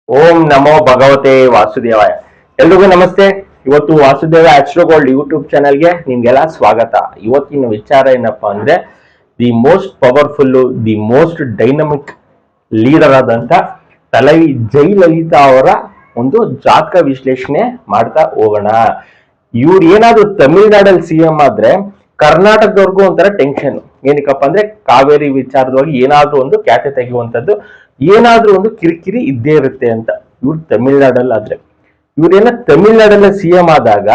ಓಂ ನಮೋ ಭಗವತೆ ವಾಸುದೇವಾಯ. ಎಲ್ರಿಗೂ ನಮಸ್ತೆ. ಇವತ್ತು ವಾಸುದೇವ ಆಸ್ಟ್ರೋಗೋಲ್ಡ್ ಯೂಟ್ಯೂಬ್ ಚಾನೆಲ್ಗೆ ನಿಮ್ಗೆಲ್ಲ ಸ್ವಾಗತ. ಇವತ್ತಿನ ವಿಚಾರ ಏನಪ್ಪಾ ಅಂದ್ರೆ the most powerful, the most dynamic leader ಆದಂತ ತಲವಿ ಜಯಲಲಿತಾ ಅವರ ಒಂದು ಜಾತಕ ವಿಶ್ಲೇಷಣೆ ಮಾಡ್ತಾ ಹೋಗೋಣ. ಇವ್ರು ಏನಾದ್ರು ತಮಿಳ್ನಾಡಲ್ಲಿ ಸಿಎಂ ಆದ್ರೆ ಕರ್ನಾಟಕದವ್ರಿಗೂ ಒಂಥರ ಟೆನ್ಷನ್. ಏನಕ್ಕಪ್ಪ ಅಂದ್ರೆ ಕಾವೇರಿ ವಿಚಾರದೊಳಗೆ ಏನಾದ್ರೂ ಒಂದು ಖ್ಯಾತೆ ತೆಗೆಯುವಂಥದ್ದು, ಏನಾದ್ರೂ ಒಂದು ಕಿರಿಕಿರಿ ಇದ್ದೇ ಇರುತ್ತೆ ಅಂತ. ಇವ್ರು ತಮಿಳ್ನಾಡಲ್ಲಿ ಆದ್ರೆ ಇವ್ರೇನ ತಮಿಳ್ನಾಡಲ್ಲ ಸಿಎಂ ಆದಾಗ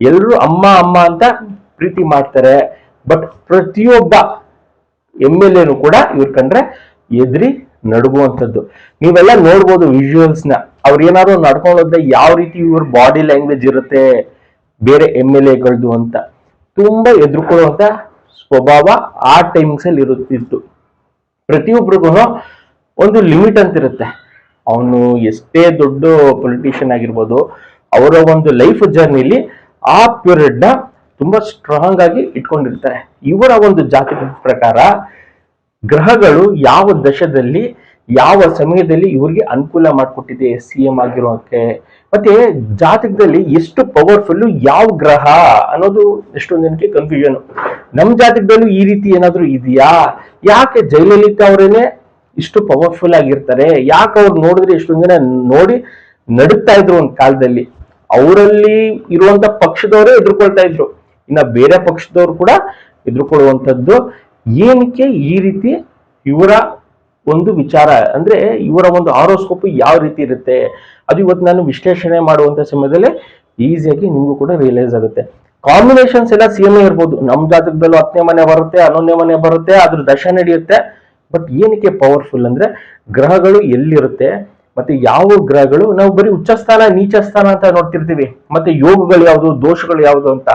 ಎಲ್ರು ಅಮ್ಮ ಅಮ್ಮ ಅಂತ ಪ್ರೀತಿ ಮಾಡ್ತಾರೆ. ಬಟ್ ಪ್ರತಿಯೊಬ್ಬ MLA ಕೂಡ ಇವ್ರ ಕಂಡ್ರೆ ಎದ್ರಿ ನಡುಗುವಂಥದ್ದು ನೀವೆಲ್ಲ ನೋಡ್ಬೋದು ವಿಜುವಲ್ಸ್ ನ. ಅವ್ರ ಏನಾದ್ರು ನಡ್ಕೊಂಡು ಹೋದ್ರೆ ಯಾವ ರೀತಿ ಇವ್ರ ಬಾಡಿ ಲ್ಯಾಂಗ್ವೇಜ್ ಇರುತ್ತೆ ಬೇರೆ MLA ಅಂತ ತುಂಬಾ ಎದುರ್ಕೊಳ್ಳುವಂತ ಸ್ವಭಾವ ಆ ಟೈಮ್ಸ್ ಅಲ್ಲಿ ಇರುತ್ತಿತ್ತು. ಪ್ರತಿಯೊಬ್ಬರಿಗೂ ಒಂದು ಲಿಮಿಟ್ ಅಂತ ಇರುತ್ತೆ. ಅವನು ಎಷ್ಟೇ ದೊಡ್ಡ ಪೊಲಿಟಿಷಿಯನ್ ಆಗಿರ್ಬೋದು, ಅವರ ಒಂದು ಲೈಫ್ ಜರ್ನಿಲಿ ಆ ಪೀರಿಯಡ್ ನ ತುಂಬಾ ಸ್ಟ್ರಾಂಗ್ ಆಗಿ ಇಟ್ಕೊಂಡಿರ್ತಾರೆ. ಇವರ ಒಂದು ಜಾತಕದ ಪ್ರಕಾರ ಗ್ರಹಗಳು ಯಾವ ದಶದಲ್ಲಿ ಯಾವ ಸಮಯದಲ್ಲಿ ಇವ್ರಿಗೆ ಅನುಕೂಲ ಮಾಡಿಕೊಟ್ಟಿದೆ CM ಆಗಿರೋಕೆ, ಮತ್ತೆ ಜಾತಕದಲ್ಲಿ ಎಷ್ಟು ಪವರ್ಫುಲ್ ಯಾವ ಗ್ರಹ ಅನ್ನೋದು ಎಷ್ಟೊಂದು ಜನಕ್ಕೆ ಕನ್ಫ್ಯೂಷನ್. ನಮ್ ಜಾತಕದಲ್ಲೂ ಈ ರೀತಿ ಏನಾದ್ರು ಇದೆಯಾ? ಯಾಕೆ ಜಯಲಲಿತಾ ಅವರೇನೆ ಇಷ್ಟು ಪವರ್ಫುಲ್ ಆಗಿರ್ತಾರೆ? ಯಾಕೆ ಅವ್ರು ನೋಡಿದ್ರೆ ಎಷ್ಟೊಂದ್ ಜನ ನೋಡಿ ನಡುಕ್ತಾ ಇದ್ರು ಒಂದ್ ಕಾಲದಲ್ಲಿ. ಅವರಲ್ಲಿ ಇರುವಂತ ಪಕ್ಷದವರೇ ಎದುರ್ಕೊಳ್ತಾ ಇದ್ರು, ಇನ್ನ ಬೇರೆ ಪಕ್ಷದವ್ರು ಕೂಡ ಎದುರ್ಕೊಳ್ಳುವಂಥದ್ದು. ಏನಕ್ಕೆ ಈ ರೀತಿ ಇವರ ಒಂದು ವಿಚಾರ ಅಂದ್ರೆ ಇವರ ಒಂದು ಆರೋಸ್ಕೋಪ್ ಯಾವ ರೀತಿ ಇರುತ್ತೆ ಅದು ಇವತ್ತು ನಾನು ವಿಶ್ಲೇಷಣೆ ಮಾಡುವಂತ ಸಮಯದಲ್ಲಿ ಈಸಿಯಾಗಿ ನಿಮ್ಗೂ ಕೂಡ ರಿಯಲೈಸ್ ಆಗುತ್ತೆ. ಕಾಂಬಿನೇಷನ್ಸ್ ಎಲ್ಲ ಸೇಮ್ ಇರ್ಬೋದು. ನಮ್ ಜಾತಕದಲ್ಲೂ 10ನೇ ಮನೆ ಬರುತ್ತೆ, 11ನೇ ಮನೆ ಬರುತ್ತೆ, ಅದ್ರ ದಶ ನಡೆಯುತ್ತೆ. ಬಟ್ ಏನಕ್ಕೆ ಪವರ್ಫುಲ್ ಅಂದ್ರೆ ಗ್ರಹಗಳು ಎಲ್ಲಿರುತ್ತೆ, ಮತ್ತೆ ಯಾವ ಗ್ರಹಗಳು ನಾವು ಬರೀ ಉಚ್ಚ ಸ್ಥಾನ ನೀಚ ಸ್ಥಾನ ಅಂತ ನೋಡ್ತಿರ್ತೀವಿ, ಮತ್ತೆ ಯೋಗಗಳು ಯಾವುದು ದೋಷಗಳು ಯಾವುದು ಅಂತ.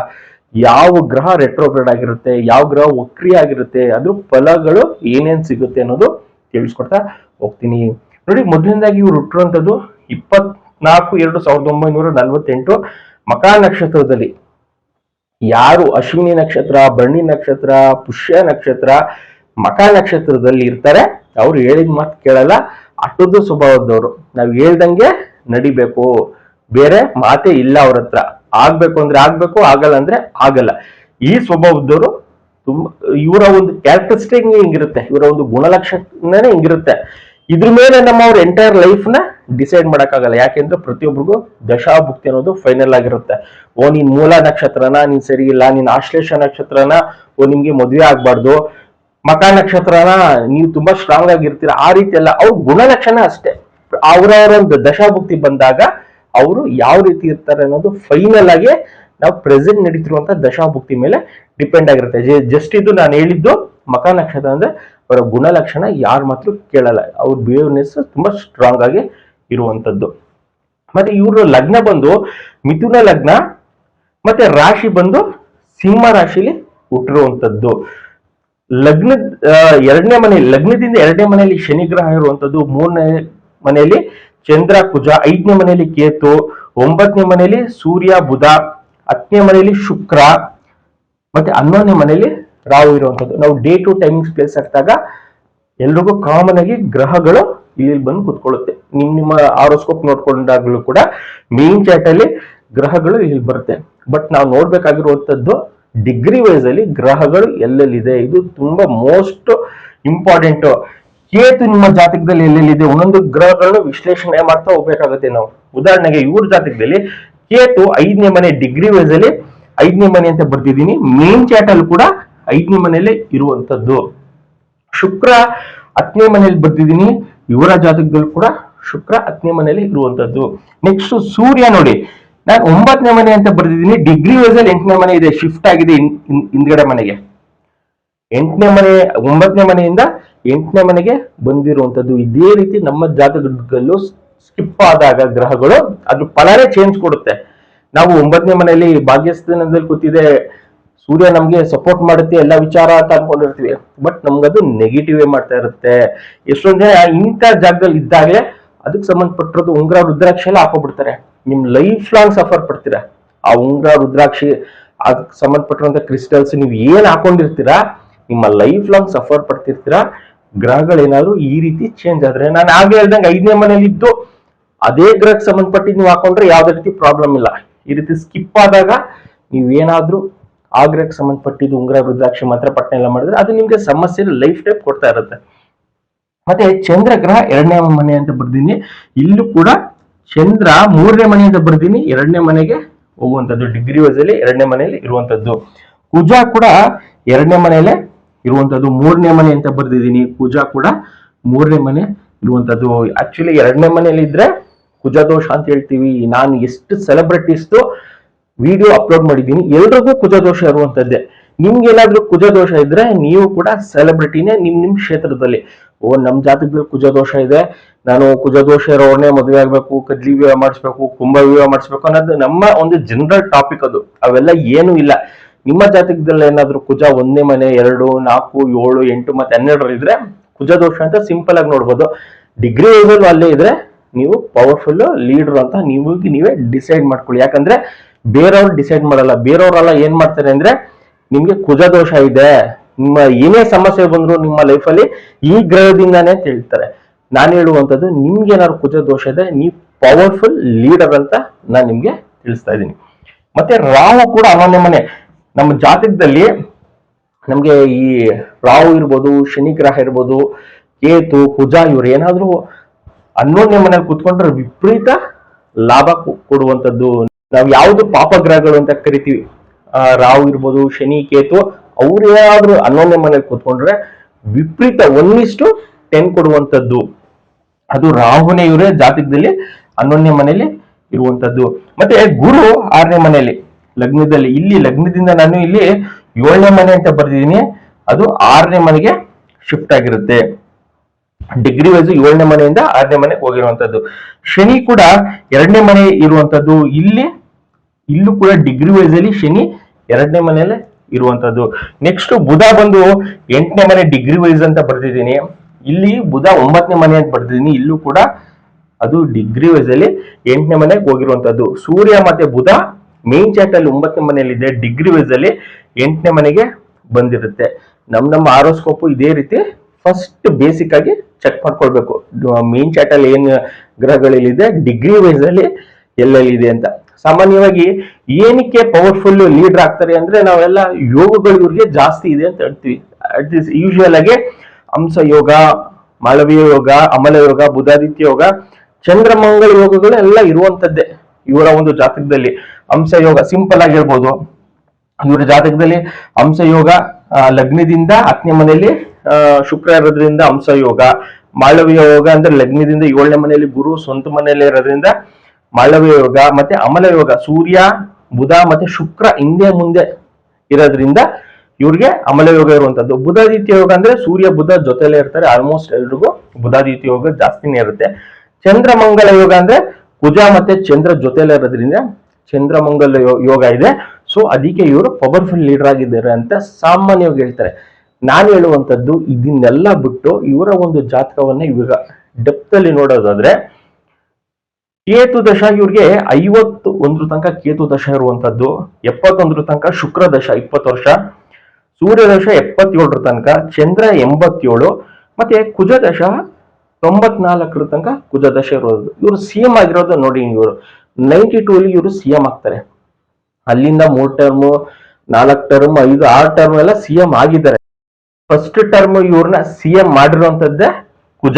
ಯಾವ ಗ್ರಹ ರೆಟ್ರೋಗ್ರೇಡ್ ಆಗಿರುತ್ತೆ, ಯಾವ ಗ್ರಹ ವಕ್ರಿ ಆಗಿರುತ್ತೆ, ಅದ್ರ ಫಲಗಳು ಏನೇನ್ ಸಿಗುತ್ತೆ ಅನ್ನೋದು ತಿಳಿಸ್ಕೊಡ್ತಾ ಹೋಗ್ತೀನಿ. ನೋಡಿ, ಮೊದಲನೇದಾಗಿ ಇವ್ರು ಹುಟ್ಟಿರುವಂತದ್ದು 24/2/1948 ಮಕಾ ನಕ್ಷತ್ರದಲ್ಲಿ. ಯಾರು ಅಶ್ವಿನಿ ನಕ್ಷತ್ರ, ಭರಣಿ ನಕ್ಷತ್ರ, ಪುಷ್ಯ ನಕ್ಷತ್ರ, ಮಕಾ ನಕ್ಷತ್ರದಲ್ಲಿ ಇರ್ತಾರೆ ಅವ್ರು ಹೇಳಿದ ಮಾತು ಕೇಳಲ್ಲ. ಅಷ್ಟೊಂದು ಸ್ವಭಾವದವರು. ನಾವ್ ಹೇಳ್ದಂಗೆ ನಡಿಬೇಕು, ಬೇರೆ ಮಾತೇ ಇಲ್ಲ ಅವ್ರ ಹತ್ರ. ಆಗ್ಬೇಕು ಅಂದ್ರೆ ಆಗ್ಬೇಕು, ಆಗಲ್ಲ ಅಂದ್ರೆ ಆಗಲ್ಲ. ಈ ಸ್ವಭಾವದವರು ತುಂಬಾ. ಇವರ ಒಂದು ಕ್ಯಾರೆಕ್ಟರಿಸ್ಟಿಕ್ ಹಿಂಗಿರುತ್ತೆ, ಇವರ ಒಂದು ಗುಣಲಕ್ಷಣನೇ ಹಿಂಗಿರುತ್ತೆ. ಇದ್ರ ಮೇಲೆ ನಮ್ಮ ಅವ್ರ ಎಂಟೈರ್ ಲೈಫ್ ನ ಡಿಸೈಡ್ ಮಾಡಕ್ಕಾಗಲ್ಲ. ಯಾಕೆಂದ್ರೆ ಪ್ರತಿಯೊಬ್ಬರಿಗೂ ದಶಾಭುಕ್ತಿ ಅನ್ನೋದು ಫೈನಲ್ ಆಗಿರುತ್ತೆ. ಓ ನೀನ್ ಮೂಲ ನಕ್ಷತ್ರನ ನೀನ್ ಸರಿ ಇಲ್ಲ, ನೀನ್ ಆಶ್ಲೇಷ ನಕ್ಷತ್ರನ ಓ ನಿಮ್ಗೆ ಮದುವೆ ಆಗ್ಬಾರ್ದು, ಮಕಾ ನಕ್ಷತ್ರನ ನೀವು ತುಂಬಾ ಸ್ಟ್ರಾಂಗ್ ಆಗಿರ್ತೀರ, ಆ ರೀತಿ ಎಲ್ಲ ಅವ್ರ ಗುಣಲಕ್ಷಣ ಅಷ್ಟೇ. ಅವರವರ ಒಂದು ದಶಾಭುಕ್ತಿ ಬಂದಾಗ ಅವರು ಯಾವ ರೀತಿ ಇರ್ತಾರೆ ಅನ್ನೋದು ಫೈನಲ್ ಆಗಿ ನಾವು ಪ್ರೆಸೆಂಟ್ ನಡೀತಿರುವಂತ ದಶಾಭುಕ್ತಿ ಮೇಲೆ ಡಿಪೆಂಡ್ ಆಗಿರುತ್ತೆ. ಜಸ್ಟ್ ಇದು ನಾನು ಹೇಳಿದ್ದು ಮಕಾ ನಕ್ಷತ್ರ ಅಂದ್ರೆ ಅವರ ಗುಣಲಕ್ಷಣ ಯಾರು ಮಾತ್ರ ಕೇಳಲ್ಲ. ಅವ್ರ ಬಿಹೇವ್ನೆಸ್ ತುಂಬಾ ಸ್ಟ್ರಾಂಗ್ ಆಗಿ ಇರುವಂತದ್ದು. ಮತ್ತೆ ಇವರು ಲಗ್ನ ಬಂದು ಮಿಥುನ ಲಗ್ನ, ಮತ್ತೆ ರಾಶಿ ಬಂದು ಸಿಂಹ ರಾಶಿಲಿ ಹುಟ್ಟಿರುವಂತದ್ದು. ಲಗ್ನ ಎರಡನೇ ಮನೆ, ಲಗ್ನದಿಂದ 2ನೇ ಮನೆಯಲ್ಲಿ ಶನಿ ಗ್ರಹ ಇರುವಂತದ್ದು, 3ನೇ ಮನೆಯಲ್ಲಿ ಚಂದ್ರ ಕುಜ, 5ನೇ ಮನೆಯಲ್ಲಿ ಕೇತು, 9ನೇ ಮನೆಯಲ್ಲಿ ಸೂರ್ಯ ಬುಧ, 10ನೇ ಮನೆಯಲ್ಲಿ ಶುಕ್ರ, ಮತ್ತೆ 11ನೇ ಮನೆಯಲ್ಲಿ ರಾಹು ಇರುವಂತದ್ದು. ನಾವು ಡೇ ಟು ಟೈಮಿಂಗ್ಸ್ ಪ್ಲೇಸ್ ಹಾಕಿದಾಗ ಎಲ್ರಿಗೂ ಕಾಮನ್ ಆಗಿ ಗ್ರಹಗಳು ಇಲ್ಲಿ ಬಂದು ಕುತ್ಕೊಳ್ಳುತ್ತೆ. ನಿಮ್ಮ ಆರೋಸ್ಕೋಪ್ ನೋಡ್ಕೊಂಡಾಗ್ಲೂ ಕೂಡ ಮೇನ್ ಚಾರ್ಟ್ ಅಲ್ಲಿ ಗ್ರಹಗಳು ಇಲ್ಲಿ ಬರುತ್ತೆ. ಬಟ್ ನಾವು ನೋಡ್ಬೇಕಾಗಿರುವಂತದ್ದು ಡಿಗ್ರಿ ವೈಸ್ ಅಲ್ಲಿ ಗ್ರಹಗಳು ಎಲ್ಲೆಲ್ಲಿದೆ. ಇದು ತುಂಬಾ ಮೋಸ್ಟ್ ಇಂಪಾರ್ಟೆಂಟ್. ಕೇತು ನಿಮ್ಮ ಜಾತಕದಲ್ಲಿ ಎಲ್ಲೆಲ್ಲಿದೆ ಒಂದೊಂದು ಗ್ರಹಗಳನ್ನು ವಿಶ್ಲೇಷಣೆ ಮಾಡ್ತಾ ಹೋಗ್ಬೇಕಾಗುತ್ತೆ ನಾವು. ಉದಾಹರಣೆಗೆ ಇವ್ರ ಜಾತಕದಲ್ಲಿ ಕೇತು 5ನೇ ಮನೆ, ಡಿಗ್ರಿ ವೈಸ್ ಅಲ್ಲಿ 5ನೇ ಮನೆ ಅಂತ ಬರ್ತಿದ್ದೀನಿ. ಮೇನ್ ಚಾರ್ಟ್ ಅಲ್ಲಿ ಕೂಡ 5ನೇ ಮನೆಯಲ್ಲೇ ಇರುವಂತದ್ದು. ಶುಕ್ರ 10ನೇ ಮನೆಯಲ್ಲಿ ಬರ್ತಿದ್ದೀನಿ. ಇವರ ಜಾತಕದಲ್ಲಿ ಕೂಡ ಶುಕ್ರ 10ನೇ ಮನೆಯಲ್ಲಿ ಇರುವಂತದ್ದು. ನೆಕ್ಸ್ಟ್ ಸೂರ್ಯ ನೋಡಿ, ನಾನು 9ನೇ ಮನೆ ಅಂತ ಬರ್ತಿದ್ದೀನಿ. ಡಿಗ್ರಿ ವೈಸ್ ಅಲ್ಲಿ 8ನೇ ಮನೆ ಇದೆ, ಶಿಫ್ಟ್ ಆಗಿದೆ ಹಿಂದ್ಗಡೆ ಮನೆಗೆ. 8ನೇ ಮನೆ 9ನೇ ಮನೆಯಿಂದ 8ನೇ ಮನೆಗೆ ಬಂದಿರುವಂತದ್ದು. ಇದೇ ರೀತಿ ನಮ್ಮ ಜಾತಕದಲ್ಲೂ ಸ್ಕಿಪ್ ಆದಾಗ ಗ್ರಹಗಳು ಅದ್ರ ಫಲನೇ ಚೇಂಜ್ ಕೊಡುತ್ತೆ. ನಾವು 9ನೇ ಮನೆಯಲ್ಲಿ ಭಾಗ್ಯಸ್ಥಾನದಲ್ಲಿ ಕೂತಿದೆ, ಸೂರ್ಯ ನಮ್ಗೆ ಸಪೋರ್ಟ್ ಮಾಡುತ್ತೆ ಎಲ್ಲ ವಿಚಾರ ಅಂತ ಅನ್ಕೊಂಡಿರ್ತೀವಿ. ಬಟ್ ನಮ್ಗದು ನೆಗೆಟಿವ್ ಮಾಡ್ತಾ ಇರುತ್ತೆ. ಎಷ್ಟೊಂದ್ ಜನ ಇಂಥ ಜಾಗದಲ್ಲಿ ಇದ್ದಾಗಲೇ ಅದಕ್ಕೆ ಸಂಬಂಧಪಟ್ಟಿರೋದು ಉಂಗ್ರ ರುದ್ರಾಕ್ಷಿ ಎಲ್ಲ ಹಾಕೋಬಿಡ್ತಾರೆ. ನಿಮ್ ಲೈಫ್ ಲಾಂಗ್ ಸಫರ್ ಪಡ್ತೀರಾ. ಆ ಉಂಗ್ರ ರುದ್ರಾಕ್ಷಿ ಅದಕ್ಕೆ ಸಂಬಂಧಪಟ್ಟಿರುವಂತ ಕ್ರಿಸ್ಟಲ್ಸ್ ನೀವು ಏನ್ ಹಾಕೊಂಡಿರ್ತೀರಾ ನಿಮ್ಮ ಲೈಫ್ ಲಾಂಗ್ ಸಫರ್ ಪಡ್ತಿರ್ತೀರಾ. ಗ್ರಹಗಳೇನಾದ್ರು ಈ ರೀತಿ ಚೇಂಜ್ ಆದ್ರೆ, ನಾನು ಆಗ ಹೇಳ್ದಂಗೆ 5ನೇ ಮನೇಲಿ ಇದ್ದು ಅದೇ ಗ್ರಹಕ್ಕೆ ಸಂಬಂಧಪಟ್ಟಿದ್ದು ನೀವು ಹಾಕೊಂಡ್ರೆ ಯಾವ್ದೇ ರೀತಿ ಪ್ರಾಬ್ಲಮ್ ಇಲ್ಲ. ಈ ರೀತಿ ಸ್ಕಿಪ್ ಆದಾಗ ನೀವೇನಾದ್ರೂ ಆ ಗ್ರಹಕ್ಕೆ ಸಂಬಂಧಪಟ್ಟಿದ್ದು ಉಂಗುರ, ರುದ್ರಾಕ್ಷಿ, ಮಾತ್ರ ಪಟ್ಟಣ ಎಲ್ಲ ಮಾಡಿದ್ರೆ ಅದು ನಿಮ್ಗೆ ಸಮಸ್ಯೆ ಲೈಫ್ ಟೈಮ್ ಕೊಡ್ತಾ ಇರುತ್ತೆ. ಮತ್ತೆ ಚಂದ್ರ ಗ್ರಹ 2ನೇ ಮನೆ ಅಂತ ಬರ್ದೀನಿ. ಇಲ್ಲೂ ಕೂಡ ಚಂದ್ರ 3ನೇ ಮನೆ ಅಂತ ಬರ್ದೀನಿ, 2ನೇ ಮನೆಗೆ ಹೋಗುವಂತದ್ದು. ಡಿಗ್ರಿ ವೈಸ್ ಅಲ್ಲಿ 2ನೇ ಮನೆಯಲ್ಲಿ ಇರುವಂತದ್ದು. ಕುಜ ಕೂಡ 2ನೇ ಮನೆಯಲ್ಲೇ ಇರುವಂತದ್ದು. 3ನೇ ಮನೆ ಅಂತ ಬರ್ದಿದ್ದೀನಿ. ಕುಜ ಕೂಡ 3ನೇ ಮನೆ ಇರುವಂತದ್ದು. ಆಕ್ಚುಲಿ 2ನೇ ಮನೆಯಲ್ಲಿ ಇದ್ರೆ ಕುಜ ದೋಷ ಅಂತ ಹೇಳ್ತೀವಿ. ನಾನು ಎಷ್ಟು ಸೆಲೆಬ್ರಿಟೀಸ್ದು ವಿಡಿಯೋ ಅಪ್ಲೋಡ್ ಮಾಡಿದ್ದೀನಿ, ಎಲ್ರಿಗೂ ಕುಜ ದೋಷ ಇರುವಂತದ್ದೇ. ನಿಮ್ಗೆ ಏನಾದ್ರೂ ಕುಜ ದೋಷ ಇದ್ರೆ ನೀವು ಕೂಡ ಸೆಲೆಬ್ರಿಟಿನೇ ನಿಮ್ ಕ್ಷೇತ್ರದಲ್ಲಿ. ನಮ್ ಜಾತಕದಲ್ಲಿ ಕುಜ ದೋಷ ಇದೆ, ನಾನು ಕುಜ ದೋಷ ಇರೋರ್ನೇ ಮದುವೆ ಆಗ್ಬೇಕು, ಕದ್ಲಿ ವಿವಾಹ ಮಾಡಿಸ್ಬೇಕು, ಕುಂಭ ವಿವಾಹ ಮಾಡಿಸ್ಬೇಕು ಅನ್ನೋದು ನಮ್ಮ ಒಂದು ಜನರಲ್ ಟಾಪಿಕ್. ಅದು ಅವೆಲ್ಲ ಏನು ಇಲ್ಲ. ನಿಮ್ಮ ಜಾತಕದಲ್ಲಿ ಏನಾದ್ರೂ ಕುಜ 1ನೇ ಮನೆ, 2, 4, 7, 8 ಮತ್ತೆ 12 ಇದ್ರೆ ಕುಜ ದೋಷ ಅಂತ ಸಿಂಪಲ್ ಆಗಿ ನೋಡ್ಬೋದು. ಡಿಗ್ರಿ ವೈಸಲ್ಲಿ ಅಲ್ಲೇ ಇದ್ರೆ ನೀವು ಪವರ್ಫುಲ್ ಲೀಡರ್ ಅಂತ ನೀವೇ ಡಿಸೈಡ್ ಮಾಡ್ಕೊಳ್ಳಿ. ಯಾಕಂದ್ರೆ ಬೇರೆಯವ್ರು ಡಿಸೈಡ್ ಮಾಡಲ್ಲ. ಬೇರೆಯವರೆಲ್ಲ ಏನ್ ಮಾಡ್ತಾರೆ ಅಂದ್ರೆ, ನಿಮ್ಗೆ ಕುಜ ದೋಷ ಇದೆ, ನಿಮ್ಮ ಏನೇ ಸಮಸ್ಯೆ ಬಂದ್ರು ನಿಮ್ಮ ಲೈಫಲ್ಲಿ ಈ ಗ್ರಹದಿಂದಾನೇ ಅಂತ ಹೇಳ್ತಾರೆ. ನಾನು ಹೇಳುವಂತದ್ದು, ನಿಮ್ಗೆ ಏನಾದ್ರು ಕುಜ ದೋಷ ಇದೆ, ನೀವು ಪವರ್ಫುಲ್ ಲೀಡರ್ ಅಂತ ನಾನು ನಿಮ್ಗೆ ತಿಳಿಸ್ತಾ ಇದ್ದೀನಿ. ಮತ್ತೆ ರಾಹು ಕೂಡ 11ನೇ ಮನೆ. ನಮ್ಮ ಜಾತಕದಲ್ಲಿ ನಮ್ಗೆ ಈ ರಾಹು ಇರ್ಬೋದು, ಶನಿ ಗ್ರಹ ಇರ್ಬೋದು, ಕೇತು, ಕುಜ ಇವ್ರು ಏನಾದ್ರೂ 11ನೇ ಮನೆಯಲ್ಲಿ ಕುತ್ಕೊಂಡ್ರೆ ವಿಪರೀತ ಲಾಭ ಕೊಡುವಂತದ್ದು. ನಾವು ಯಾವ್ದು ಪಾಪ ಗ್ರಹಗಳು ಅಂತ ಕರಿತೀವಿ, ರಾಹು ಇರ್ಬೋದು, ಶನಿ, ಕೇತು, ಅವ್ರು ಏನಾದ್ರೂ 11ನೇ ಮನೆಯಲ್ಲಿ ಕೂತ್ಕೊಂಡ್ರೆ ವಿಪರೀತ 1:10 ಕೊಡುವಂತದ್ದು. ಅದು ರಾಹುನೇ ಇವರೇ ಜಾತಕದಲ್ಲಿ 11ನೇ ಮನೆಯಲ್ಲಿ ಇರುವಂತದ್ದು. ಮತ್ತೆ ಗುರು 6ನೇ ಮನೆಯಲ್ಲಿ ಲಗ್ನದಲ್ಲಿ. ಇಲ್ಲಿ ಲಗ್ನದಿಂದ ನಾನು ಇಲ್ಲಿ 7ನೇ ಮನೆ ಅಂತ ಬರ್ದಿದ್ದೀನಿ, ಅದು 6ನೇ ಮನೆಗೆ ಶಿಫ್ಟ್ ಆಗಿರುತ್ತೆ. ಡಿಗ್ರಿ ವೈಸ್ 7ನೇ ಮನೆಯಿಂದ 6ನೇ ಮನೆಗೆ ಹೋಗಿರುವಂತದ್ದು. ಶನಿ ಕೂಡ 2ನೇ ಮನೆ ಇರುವಂತದ್ದು. ಇಲ್ಲೂ ಕೂಡ ಡಿಗ್ರಿ ವೈಸ್ ಅಲ್ಲಿ ಶನಿ 2ನೇ ಮನೆಯಲ್ಲೇ ಇರುವಂತದ್ದು. ನೆಕ್ಸ್ಟ್ ಬುಧ ಬಂದು 8ನೇ ಮನೆ ಡಿಗ್ರಿ ವೈಸ್ ಅಂತ ಬರ್ದಿದ್ದೀನಿ. ಇಲ್ಲಿ ಬುಧ 9ನೇ ಮನೆ ಅಂತ ಬರ್ದಿದ್ದೀನಿ. ಇಲ್ಲೂ ಕೂಡ ಅದು ಡಿಗ್ರಿ ವೈಸ್ ಅಲ್ಲಿ 8ನೇ ಮನೆಗೆ ಹೋಗಿರುವಂತದ್ದು. ಸೂರ್ಯ ಮತ್ತೆ ಬುಧ ಮೇನ್ ಚಾರ್ಟ್ ಅಲ್ಲಿ 9ನೇ ಮನೆಯಲ್ಲಿ ಇದೆ, ಡಿಗ್ರಿ ವೈಸ್ ಅಲ್ಲಿ 8ನೇ ಮನೆಗೆ ಬಂದಿರುತ್ತೆ. ನಮ್ಮ ಆರೋಸ್ಕೋಪ್ ಇದೇ ರೀತಿ ಫಸ್ಟ್ ಬೇಸಿಕ್ ಆಗಿ ಚೆಕ್ ಮಾಡ್ಕೊಳ್ಬೇಕು. ಮೇನ್ ಚಾರ್ಟ್ ಅಲ್ಲಿ ಏನ್ ಗ್ರಹಗಳಿದೆ, ಡಿಗ್ರಿ ವೈಸ್ ಅಲ್ಲಿ ಎಲ್ಲೆಲ್ಲಿದೆ ಅಂತ. ಸಾಮಾನ್ಯವಾಗಿ ಏನಕ್ಕೆ ಪವರ್ಫುಲ್ ಲೀಡರ್ ಆಗ್ತಾರೆ ಅಂದ್ರೆ, ನಾವೆಲ್ಲ ಯೋಗಗಳು ಇವ್ರಿಗೆ ಜಾಸ್ತಿ ಇದೆ ಅಂತ ಹೇಳ್ತೀವಿ. ಯೂಶುವಲ್ ಆಗಿ ಹಂಸ ಯೋಗ, ಮಾಳವೀಯ ಯೋಗ, ಅಮಲ ಯೋಗ, ಬುಧಾದಿತ್ಯ ಯೋಗ, ಚಂದ್ರಮಂಗಳ ಯೋಗಗಳು ಎಲ್ಲ ಇರುವಂತದ್ದೇ ಇವರ ಒಂದು ಜಾತಕದಲ್ಲಿ. ಹಂಸ ಯೋಗ ಸಿಂಪಲ್ ಆಗಿ ಹೇಳ್ಬೋದು. ಇವರ ಜಾತಕದಲ್ಲಿ ಹಂಸ ಯೋಗ ಲಗ್ನದಿಂದ 10ನೇ ಮನೆಯಲ್ಲಿ ಶುಕ್ರ ಇರೋದ್ರಿಂದ ಹಂಸ ಯೋಗ. ಮಾಳವೀಯ ಯೋಗ ಅಂದ್ರೆ ಲಗ್ನದಿಂದ 7ನೇ ಮನೆಯಲ್ಲಿ ಗುರು ಸ್ವಂತ ಮನೆಯಲ್ಲಿ ಇರೋದ್ರಿಂದ ಮಾಳವೀಯ ಯೋಗ. ಮತ್ತೆ ಅಮಲ ಯೋಗ ಸೂರ್ಯ, ಬುಧ ಮತ್ತೆ ಶುಕ್ರ ಹಿಂದೆ ಮುಂದೆ ಇರೋದ್ರಿಂದ ಇವ್ರಿಗೆ ಅಮಲ ಯೋಗ ಇರುವಂತದ್ದು. ಬುಧಾದಿತ್ಯ ಯೋಗ ಅಂದ್ರೆ ಸೂರ್ಯ ಬುಧ ಜೊತೆಲೇ ಇರ್ತಾರೆ. ಆಲ್ಮೋಸ್ಟ್ ಎಲ್ರಿಗೂ ಬುಧಾದಿತ್ಯ ಯೋಗ ಜಾಸ್ತಿನೇ ಇರುತ್ತೆ. ಚಂದ್ರಮಂಗಲ ಯೋಗ ಅಂದ್ರೆ ಕುಜ ಮತ್ತೆ ಚಂದ್ರ ಜೊತೆಲೇ ಇರೋದ್ರಿಂದ ಚಂದ್ರಮಂಗಲ ಯೋಗ ಇದೆ. ಸೊ ಅದಕ್ಕೆ ಇವರು ಪವರ್ಫುಲ್ ಲೀಡರ್ ಆಗಿದ್ದಾರೆ ಅಂತ ಸಾಮಾನ್ಯವಾಗಿ ಹೇಳ್ತಾರೆ. ನಾನು ಹೇಳುವಂತದ್ದು ಇದನ್ನೆಲ್ಲ ಬಿಟ್ಟು ಇವರ ಒಂದು ಜಾತಕವನ್ನ ಇವಾಗ ಡೆಪ್ತ್ ಅಲ್ಲಿ ನೋಡೋದಾದ್ರೆ, ಕೇತು ದಶ ಇವ್ರಿಗೆ 51 ತನಕ ಕೇತು ದಶ ಇರುವಂತದ್ದು. 71 ತನಕ ಶುಕ್ರ ದಶ 20 ವರ್ಷ, ಸೂರ್ಯ ದಶ 77 ತನಕ, ಚಂದ್ರ 87, ಮತ್ತೆ ಕುಜ ದಶ 94 ತನಕ ಕುಜ ದಶ ಇರೋದು. ಇವರು ಸಿಎಂ ಆಗಿರೋದು ನೋಡಿ. ಇವರು 92 ಅಲ್ಲಿ ಇವರು ಸಿಎಂ ಆಗ್ತಾರೆ. ಅಲ್ಲಿಂದ 3 ಟರ್ಮ್, 4 ಟರ್ಮ್, 5, 6 ಟರ್ಮ್ ಎಲ್ಲ ಸಿಎಂ ಆಗಿದ್ದಾರೆ. ಫಸ್ಟ್ ಟರ್ಮ್ ಇವ್ರನ್ನ ಸಿಎಂ ಮಾಡಿರುವಂತದ್ದೇ ಕುಜ.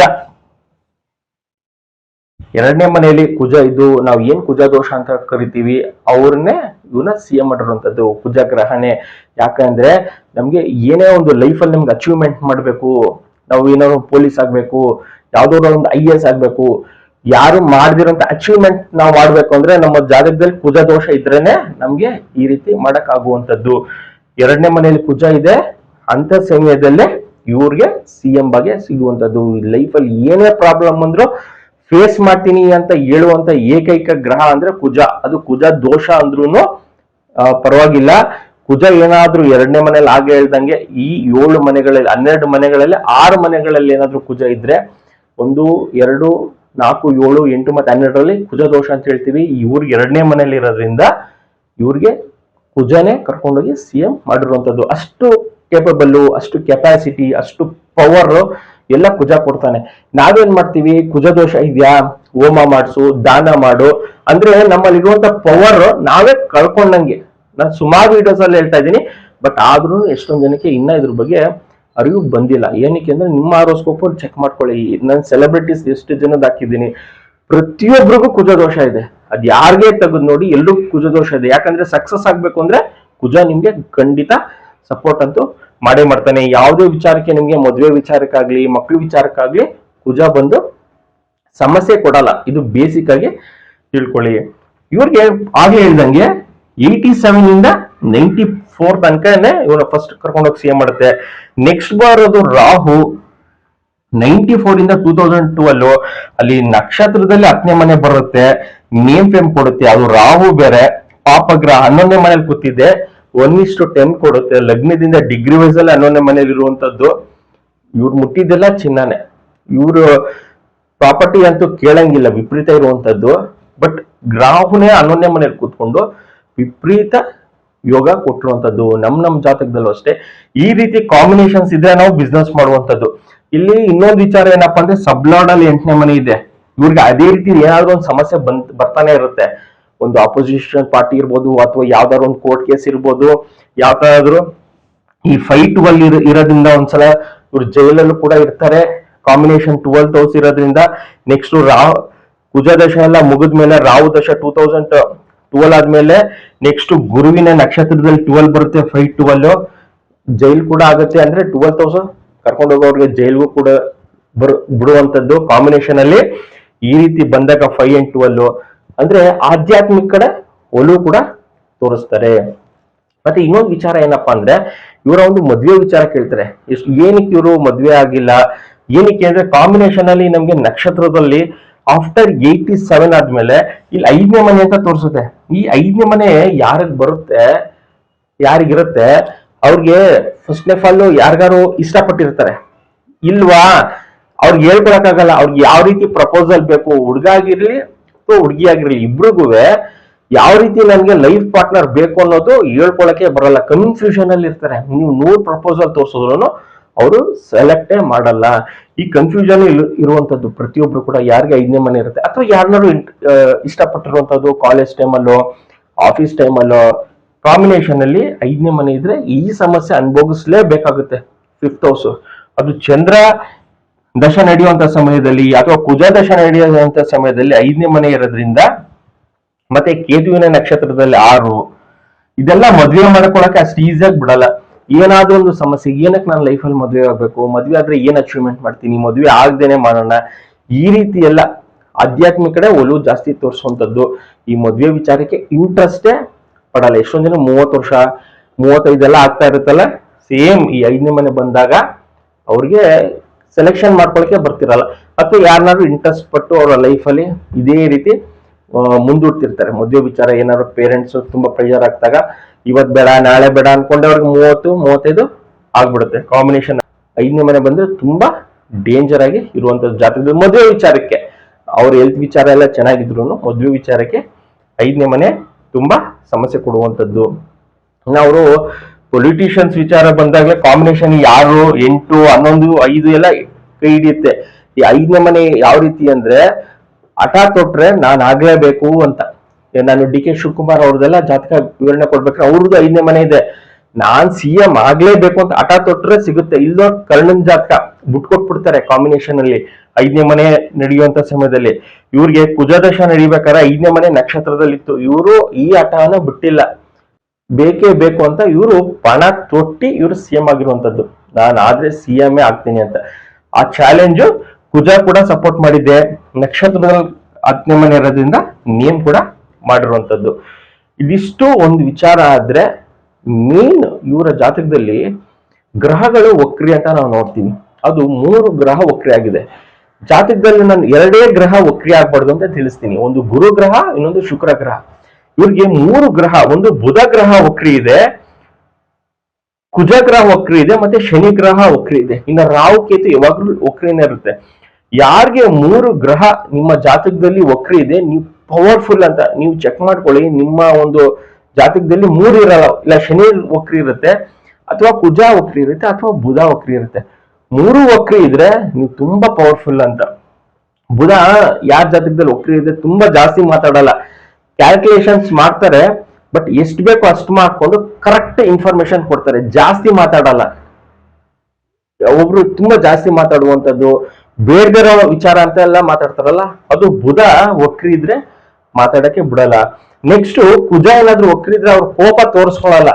2ನೇ ಮನೆಯಲ್ಲಿ ಕುಜ ಇದ್ದು ನಾವು ಏನ್ ಕುಜ ದೋಷ ಅಂತ ಕರಿತೀವಿ, ಅವ್ರನ್ನೇ ಇವ್ರನ್ನ ಸಿಎಂ ಮಾಡಿರುವಂತದ್ದು ಕುಜ ಗ್ರಹಣೆ. ಯಾಕಂದ್ರೆ ನಮ್ಗೆ ಏನೇ ಒಂದು ಲೈಫಲ್ಲಿ ನಮ್ಗೆ ಅಚೀವ್ಮೆಂಟ್ ಮಾಡ್ಬೇಕು, ನಾವು ಏನಾದ್ರು ಪೊಲೀಸ್ ಆಗ್ಬೇಕು, ಯಾವ್ದಾದ್ರು ಒಂದು IAS ಆಗ್ಬೇಕು, ಯಾರು ಮಾಡ್ದಿರೋಂತ ಅಚೀವ್ಮೆಂಟ್ ನಾವು ಮಾಡ್ಬೇಕು ಅಂದ್ರೆ ನಮ್ಮ ಜಾತಕದಲ್ಲಿ ಕುಜ ದೋಷ ಇದ್ರೇನೆ ನಮ್ಗೆ ಈ ರೀತಿ ಮಾಡಕ್ ಆಗುವಂತದ್ದು. 2ನೇ ಮನೆಯಲ್ಲಿ ಕುಜ ಇದೆ ಅಂತ ಸಮಯದಲ್ಲೇ ಇವ್ರಿಗೆ ಸಿಎಂ ಬಗ್ಗೆ ಸಿಗುವಂತದ್ದು. ಲೈಫಲ್ಲಿ ಏನೇ ಪ್ರಾಬ್ಲಮ್ ಅಂದ್ರೂ ಫೇಸ್ ಮಾಡ್ತೀನಿ ಅಂತ ಹೇಳುವಂತ ಏಕೈಕ ಗ್ರಹ ಅಂದ್ರೆ ಕುಜ. ಅದು ಕುಜ ದೋಷ ಅಂದ್ರೂ ಪರವಾಗಿಲ್ಲ. ಕುಜ ಏನಾದ್ರೂ 2ನೇ ಮನೆಯಲ್ಲಿ ಆಗ ಹೇಳ್ದಂಗೆ ಈ 7 ಮನೆಗಳಲ್ಲಿ 12 ಮನೆಗಳಲ್ಲಿ 6 ಮನೆಗಳಲ್ಲಿ ಏನಾದ್ರೂ ಕುಜ ಇದ್ರೆ 1, 2, 4, 7, 8 ಮತ್ತೆ 12ರಲ್ಲಿ ಕುಜ ದೋಷ ಅಂತ ಹೇಳ್ತೀವಿ. ಇವ್ರಿಗೆ 2ನೇ ಮನೆಯಲ್ಲಿ ಇರೋದ್ರಿಂದ ಇವ್ರಿಗೆ ಕುಜನೇ ಕರ್ಕೊಂಡೋಗಿ ಸಿಎಂ ಮಾಡಿರುವಂತದ್ದು. ಅಷ್ಟು ಕೇಪಬಲ್, ಅಷ್ಟು ಕೆಪಾಸಿಟಿ, ಅಷ್ಟು ಪವರ್ ಎಲ್ಲ ಕುಜ ಕೊಡ್ತಾನೆ. ನಾವೇನ್ ಮಾಡ್ತೀವಿ, ಕುಜ ದೋಷ ಇದೆಯಾ, ಹೋಮ ಮಾಡಿಸು, ದಾನ ಮಾಡು ಅಂದ್ರೆ ನಮ್ಮಲ್ಲಿರುವಂತ ಪವರ್ ನಾವೇ ಕಳ್ಕೊಂಡಂಗೆ. ನಾನು ಸುಮಾರು ವಿಡಿಯೋಸ್ ಅಲ್ಲಿ ಹೇಳ್ತಾ ಇದ್ದೀನಿ, ಬಟ್ ಆದ್ರೂ ಎಷ್ಟೊಂದ್ ಜನಕ್ಕೆ ಇನ್ನ ಇದ್ರ ಬಗ್ಗೆ ಅರಿವು ಬಂದಿಲ್ಲ. ಏನಕ್ಕೆ ಅಂದ್ರೆ ನಿಮ್ಮ ಆರೋಸ್ಕೋಪ್ ಚೆಕ್ ಮಾಡ್ಕೊಳ್ಳಿ. ನಾನು ಸೆಲೆಬ್ರಿಟೀಸ್ ಎಷ್ಟು ಜನದ ಹಾಕಿದ್ದೀನಿ, ಪ್ರತಿಯೊಬ್ಬರಿಗೂ ಕುಜ ದೋಷ ಇದೆ. ಅದ್ ಯಾರಿಗೆ ತೆಗೆದು ನೋಡಿ ಎಲ್ರಿಗೂ ಕುಜ ದೋಷ ಇದೆ. ಯಾಕಂದ್ರೆ ಸಕ್ಸಸ್ ಆಗ್ಬೇಕು ಅಂದ್ರೆ ಕುಜ ನಿಮ್ಗೆ ಖಂಡಿತ ಸಪೋರ್ಟ್ ಅಂತೂ ಮಾಡೇ ಮಾಡ್ತಾನೆ. ಯಾವುದೇ ವಿಚಾರಕ್ಕೆ, ನಿಮ್ಗೆ ಮದುವೆ ವಿಚಾರಕ್ಕಾಗ್ಲಿ, ಮಕ್ಳು ವಿಚಾರಕ್ಕಾಗ್ಲಿ ಕುಜ ಬಂದು ಸಮಸ್ಯೆ ಕೊಡಲ್ಲ. ಇದು ಬೇಸಿಕ್ ಆಗಿ ತಿಳ್ಕೊಳ್ಳಿ. ಇವ್ರಿಗೆ ಆಗ ಹೇಳ್ದಂಗೆ 87 ಇಂದ 94 ತನಕನೇ ಇವರ ಫಸ್ಟ್ ಕರ್ಕೊಂಡೋಗಿ ಸಿ ಎಂ ಮಾಡುತ್ತೆ. ನೆಕ್ಸ್ಟ್ ಬರೋದು ರಾಹು 94 ಇಂದ 2012 ಅಲ್ಲಿ ನಕ್ಷತ್ರದಲ್ಲಿ 10ನೇ ಮನೆ ಬರುತ್ತೆ, ನೇಮ್ ಫೇಮ್ ಕೊಡುತ್ತೆ. ಅದು ರಾಹು ಬೇರೆ ಪಾಪಗ್ರಹ 11ನೇ ಮನೇಲಿ ಕೂತಿದೆ, 1:10 ಕೊಡುತ್ತೆ. ಲಗ್ನದಿಂದ ಡಿಗ್ರಿ ವೈಸ್ ಅಲ್ಲಿ 11ನೇ ಮನೇಲಿ ಇರುವಂತದ್ದು. ಇವ್ರು ಮುಟ್ಟಿದ್ದೆಲ್ಲ ಚಿನ್ನನೆ. ಇವ್ರು ಪ್ರಾಪರ್ಟಿ ಅಂತೂ ಕೇಳಂಗಿಲ್ಲ, ವಿಪರೀತ ಇರುವಂತದ್ದು. ಬಟ್ ರಾಹುನೇ 11ನೇ ಮನೇಲಿ ಕೂತ್ಕೊಂಡು ವಿಪರೀತ ಯೋಗ ಕೊಟ್ಟಿರುವಂತದ್ದು. ನಮ್ ಜಾತಕದಲ್ಲೂ ಅಷ್ಟೇ ಈ ರೀತಿ ಕಾಂಬಿನೇಷನ್ಸ್ ಇದ್ರೆ ನಾವು ಬಿಸ್ನೆಸ್ ಮಾಡುವಂತದ್ದು. ಇಲ್ಲಿ ಇನ್ನೊಂದು ವಿಚಾರ ಏನಪ್ಪಾ ಅಂದ್ರೆ, ಸಬ್ಲಾಡ್ ಅಲ್ಲಿ 8ನೇ ಮನೆ ಇದೆ. ಇವ್ರಿಗೆ ಅದೇ ರೀತಿ ಏನಾದ್ರೂ ಒಂದು ಸಮಸ್ಯೆ ಬರ್ತಾನೆ ಇರುತ್ತೆ. ಒಂದು ಅಪೋಸಿಷನ್ ಪಾರ್ಟಿ ಇರ್ಬೋದು, ಅಥವಾ ಯಾವ್ದಾದ್ರು ಒಂದು ಕೋರ್ಟ್ ಕೇಸ್ ಇರ್ಬೋದು, ಯಾವ್ದಾದ್ರು ಈ ಫೈಟ್ ಅಲ್ಲಿ ಇರೋದ್ರಿಂದ ಒಂದ್ಸಲ ಇವ್ರು ಜೈಲಲ್ಲೂ ಕೂಡ ಇರ್ತಾರೆ. ಕಾಂಬಿನೇಷನ್ 12th ಹೌಸ್ ಇರೋದ್ರಿಂದ. ನೆಕ್ಸ್ಟ್ ಕುಜ ದಶ ಎಲ್ಲ ಮುಗಿದ್ಮೇಲೆ ರಾಹು ದಶ 2012 ಆದ್ಮೇಲೆ ನೆಕ್ಸ್ಟ್ ಗುರುವಿನ ನಕ್ಷತ್ರದಲ್ಲಿ 12 ಬರುತ್ತೆ, 5-12 ಜೈಲ್ ಕೂಡ ಆಗುತ್ತೆ. ಅಂದ್ರೆ 12th ಹೌಸ್ ಕರ್ಕೊಂಡು ಹೋಗೋರಿಗೆ ಜೈಲ್ಗೂ ಕೂಡ ಬಿಡುವಂತದ್ದು ಕಾಂಬಿನೇಷನ್ ಅಲ್ಲಿ. ಈ ರೀತಿ ಬಂದಾಗ 5 and 12 ಅಂದ್ರೆ ಆಧ್ಯಾತ್ಮಿಕ ಕಡೆ ಒಲವು ಕೂಡ ತೋರಿಸ್ತಾರೆ. ಮತ್ತೆ ಇನ್ನೊಂದು ವಿಚಾರ ಏನಪ್ಪಾ ಅಂದ್ರೆ, ಇವರ ಒಂದು ಮದುವೆ ವಿಚಾರ ಕೇಳ್ತಾರೆ. ಏನಕ್ಕೆ ಇವರು ಮದುವೆ ಆಗಿಲ್ಲ, ಏನಕ್ಕೆ ಅಂದ್ರೆ ಕಾಂಬಿನೇಷನ್ ಅಲ್ಲಿ ನಮ್ಗೆ ನಕ್ಷತ್ರದಲ್ಲಿ ಆಫ್ಟರ್ 87 ಆದ್ಮೇಲೆ ಇಲ್ಲಿ 5ನೇ ಮನೆ ಅಂತ ತೋರಿಸುತ್ತೆ. ಈ 5ನೇ ಮನೆ ಯಾರಿಗ್ ಬರುತ್ತೆ, ಯಾರಿಗಿರುತ್ತೆ, ಅವ್ರಿಗೆ ಫಸ್ಟ್ ಆಫ್ ಆಲ್ ಯಾರಿಗಾರು ಇಷ್ಟಪಟ್ಟಿರ್ತಾರೆ ಇಲ್ವಾ, ಅವ್ರಿಗೆ ಹೇಳ್ಕೊಳಕ್ಕಾಗಲ್ಲ. ಅವ್ರಿಗೆ ಯಾವ ರೀತಿ ಪ್ರಪೋಸಲ್ ಬೇಕು, ಹುಡುಗ ಆಗಿರ್ಲಿ ಅಥವಾ ಹುಡುಗಿ ಆಗಿರ್ಲಿ, ಇಬ್ರಿಗೂ ಯಾವ ರೀತಿ ನನ್ಗೆ ಲೈಫ್ ಪಾರ್ಟ್ನರ್ ಬೇಕು ಅನ್ನೋದು ಹೇಳ್ಕೊಳಕ್ಕೆ ಬರಲ್ಲ. ಕನ್ಫ್ಯೂಷನ್ ಅಲ್ಲಿ ಇರ್ತಾರೆ. ನೀವು 100 ಪ್ರಪೋಸಲ್ ತೋರಿಸಿದ್ರು ಅವರು ಸೆಲೆಕ್ಟೇ ಮಾಡಲ್ಲ. ಈ ಕನ್ಫ್ಯೂಷನ್ ಇರುವಂತದ್ದು ಪ್ರತಿಯೊಬ್ರು ಕೂಡ. ಯಾರಿಗೆ 5ನೇ ಮನೆ ಇರುತ್ತೆ, ಅಥವಾ ಯಾರನ್ನಾರು ಇಷ್ಟಪಟ್ಟಿರುವಂತದ್ದು ಕಾಲೇಜ್ ಟೈಮಲ್ಲೋ ಆಫೀಸ್ ಟೈಮಲ್ಲೋ, ಕಾಂಬಿನೇಷನ್ ಅಲ್ಲಿ 5ನೇ ಮನೆ ಇದ್ರೆ ಈ ಸಮಸ್ಯೆ ಅನುಭವಿಸ್ಲೇಬೇಕಾಗುತ್ತೆ. 5th ಹೌಸ್ ಅದು ಚಂದ್ರ ದಶ ನಡೆಯುವಂತ ಸಮಯದಲ್ಲಿ ಅಥವಾ ಕುಜ ದಶ ನಡೆಯುವಂತ ಸಮಯದಲ್ಲಿ 5ನೇ ಮನೆ ಇರೋದ್ರಿಂದ, ಮತ್ತೆ ಕೇತುವಿನ ನಕ್ಷತ್ರದಲ್ಲಿ 6, ಇದೆಲ್ಲ ಮದುವೆ ಮಾಡ್ಕೊಳಕ್ಕೆ ಅಷ್ಟು ಈಸಿಯಾಗಿ ಬಿಡಲ್ಲ. ಏನಾದ್ರೂ ಒಂದು ಸಮಸ್ಯೆ, ಏನಕ್ಕೆ ನಾನು ಲೈಫಲ್ಲಿ ಮದುವೆ ಆಗ್ಬೇಕು, ಮದುವೆ ಆದ್ರೆ ಏನ್ ಅಚೀವ್ಮೆಂಟ್ ಮಾಡ್ತೀನಿ, ಮದುವೆ ಆಗ್ದೇನೆ ಮಾಡೋಣ, ಈ ರೀತಿ ಎಲ್ಲ ಆಧ್ಯಾತ್ಮಿಕ ಕಡೆ ಒಲವು ಜಾಸ್ತಿ ತೋರಿಸುವಂತದ್ದು. ಈ ಮದುವೆ ವಿಚಾರಕ್ಕೆ ಇಂಟ್ರೆಸ್ಟೇ ಪಡಲ್ಲ. ಎಷ್ಟೊಂದ್ ಜನ 30 ವರ್ಷ 35 ಎಲ್ಲ ಆಗ್ತಾ ಇರುತ್ತಲ್ಲ, ಸೇಮ್ ಈ 5ನೇ ಮನೆ ಬಂದಾಗ ಅವ್ರಿಗೆ ಸೆಲೆಕ್ಷನ್ ಮಾಡ್ಕೊಳಕ್ಕೆ ಬರ್ತಿರಲ್ಲ. ಅಥವಾ ಯಾರನ್ನಾದ್ರು ಇಂಟ್ರೆಸ್ಟ್ ಪಟ್ಟು ಅವರ ಲೈಫಲ್ಲಿ ಇದೇ ರೀತಿ ಮುಂದೂಡ್ತಿರ್ತಾರೆ. ಮದುವೆ ವಿಚಾರ ಏನಾದ್ರು ಪೇರೆಂಟ್ಸ್ ತುಂಬಾ ಪ್ರೆಷರ್ ಆಗ್ತಾಗ ಇವತ್ ಬೇಡ ನಾಳೆ ಬೇಡ ಅನ್ಕೊಂಡೆ ಅವ್ರಿಗೆ 30-35 ಆಗ್ಬಿಡುತ್ತೆ. ಕಾಂಬಿನೇಷನ್ 5ನೇ ಮನೆ ಬಂದ್ರೆ ತುಂಬಾ ಡೇಂಜರ್ ಆಗಿ ಇರುವಂತದ್ದು ಜಾತಕದಲ್ಲಿ. ಮದುವೆ ವಿಚಾರಕ್ಕೆ ಅವ್ರ ಹೆಲ್ತ್ ವಿಚಾರ ಎಲ್ಲ ಚೆನ್ನಾಗಿದ್ರು ಮದುವೆ ವಿಚಾರಕ್ಕೆ 5ನೇ ಮನೆ ತುಂಬಾ ಸಮಸ್ಯೆ ಕೊಡುವಂತದ್ದು. ಅವರು ಪೊಲಿಟಿಷಿಯನ್ಸ್ ವಿಚಾರ ಬಂದಾಗಲೇ ಕಾಂಬಿನೇಷನ್ 6, 8, 11, 5 ಎಲ್ಲ ಕೈ ಹಿಡಿಯುತ್ತೆ. ಈ 5ನೇ ಮನೆ ಯಾವ ರೀತಿ ಅಂದ್ರೆ, ಹಠ ತೊಟ್ರೆ ನಾನ್ ಆಗ್ಲೇಬೇಕು ಅಂತ. ನಾನು ಡಿ ಕೆ ಶಿವಕುಮಾರ್ ಅವ್ರದೆಲ್ಲ ಜಾತಕ ವಿವರಣೆ ಕೊಡ್ಬೇಕಾದ್ರೆ ಅವ್ರದ್ದು 5ನೇ ಮನೆ ಇದೆ, ನಾನ್ CM ಆಗ್ಲೇಬೇಕು ಅಂತ ಹಠ ತೊಟ್ರೆ ಸಿಗುತ್ತೆ. ಇಲ್ಲೋ ಕರ್ಣನ್ ಜಾತಕ ಬಿಟ್ಕೊಟ್ಬಿಡ್ತಾರೆ ಕಾಂಬಿನೇಷನ್ ಅಲ್ಲಿ 5ನೇ ಮನೆ ನಡೆಯುವಂತ ಸಮಯದಲ್ಲಿ. ಇವ್ರಿಗೆ ಕುಜದಶ ನಡಿಬೇಕಾದ್ರೆ 5ನೇ ಮನೆ ನಕ್ಷತ್ರದಲ್ಲಿತ್ತು. ಇವರು ಈ ಹಠನ ಬಿಟ್ಟಿಲ್ಲ, ಬೇಕೇ ಬೇಕು ಅಂತ ಇವರು ಪಣ ತೊಟ್ಟಿ ಇವರು CM ಆಗಿರುವಂತದ್ದು. ನಾನು ಆದ್ರೆ CM ಆಗ್ತೀನಿ ಅಂತ. ಆ ಚಾಲೆಂಜ್ ಕುಜ ಕೂಡ ಸಪೋರ್ಟ್ ಮಾಡಿದ್ದೆ. ನಕ್ಷತ್ರದಲ್ಲಿ 10ನೇ ಮನೆ ಇರೋದ್ರಿಂದ ನೇಮ್ ಕೂಡ ಮಾಡಿರುವಂತದ್ದು. ಇದಿಷ್ಟು ಒಂದು ವಿಚಾರ ಆದ್ರೆ, ಮೇನ್ ಇವರ ಜಾತಕದಲ್ಲಿ ಗ್ರಹಗಳು ವಕ್ರಿ ಅಂತ ನಾವು ನೋಡ್ತೀವಿ. ಅದು 3 ಗ್ರಹ ವಕ್ರಿ ಆಗಿದೆ ಜಾತಕದಲ್ಲಿ. ನಾನು 2 ಗ್ರಹ ವಕ್ರಿ ಆಗ್ಬಾರ್ದು ಅಂತ ತಿಳಿಸ್ತೀನಿ. ಒಂದು ಗುರು ಗ್ರಹ, ಇನ್ನೊಂದು ಶುಕ್ರ ಗ್ರಹ. ಇವ್ರಿಗೆ 3 ಗ್ರಹ, ಒಂದು ಬುಧ ಗ್ರಹ ವಕ್ರಿ ಇದೆ, ಕುಜ ಗ್ರಹ ವಕ್ರಿ ಇದೆ, ಮತ್ತೆ ಶನಿ ಗ್ರಹ ವಕ್ರಿ ಇದೆ. ಇನ್ನು ರಾಹು ಕೇತು ಯಾವಾಗ್ಲೂ ವಕ್ರಿನೇ ಇರುತ್ತೆ. ಯಾರಿಗೆ 3 ಗ್ರಹ ನಿಮ್ಮ ಜಾತಕದಲ್ಲಿ ವಕ್ರಿ ಇದೆ, ನೀವು ಪವರ್ಫುಲ್ ಅಂತ ನೀವು ಚೆಕ್ ಮಾಡ್ಕೊಳ್ಳಿ. ನಿಮ್ಮ ಒಂದು ಜಾತಕದಲ್ಲಿ 3 ಇರಲ್ಲ, ಇಲ್ಲ ಶನಿ ವಕ್ರಿ ಇರುತ್ತೆ, ಅಥವಾ ಕುಜ ವಕ್ರಿ ಇರುತ್ತೆ, ಅಥವಾ ಬುಧ ವಕ್ರಿ ಇರುತ್ತೆ. ಮೂರು ವಕ್ರಿ ಇದ್ರೆ ನೀವು ತುಂಬಾ ಪವರ್ಫುಲ್ ಅಂತ. ಬುಧ ಯಾರ ಜಾತಕದಲ್ಲಿ ವಕ್ರಿ ಇದೆ ತುಂಬಾ ಜಾಸ್ತಿ ಮಾತಾಡಲ್ಲ, ಕ್ಯಾಲ್ಕುಲೇಷನ್ಸ್ ಮಾಡ್ತಾರೆ, ಬಟ್ ಎಷ್ಟು ಬೇಕೋ ಅಷ್ಟು ಮಾಡ್ಕೊಂಡು ಕರೆಕ್ಟ್ ಇನ್ಫಾರ್ಮೇಶನ್ ಕೊಡ್ತಾರೆ, ಜಾಸ್ತಿ ಮಾತಾಡಲ್ಲ. ಒಬ್ರು ತುಂಬಾ ಜಾಸ್ತಿ ಮಾತಾಡುವಂಥದ್ದು, ಬೇರೆ ಬೇರೆ ವಿಚಾರ ಅಂತ ಎಲ್ಲ ಮಾತಾಡ್ತಾರಲ್ಲ, ಅದು ಬುಧ ವಕ್ರಿ ಇದ್ರೆ ಮಾತಾಡಕ್ಕೆ ಬಿಡಲ್ಲ. ನೆಕ್ಸ್ಟ್ ಕುಜ ಏನಾದ್ರು ವಕ್ರಿ ಇದ್ರೆ ಅವ್ರ ಕೋಪ ತೋರಿಸ್ಕೊಳಲ್ಲ,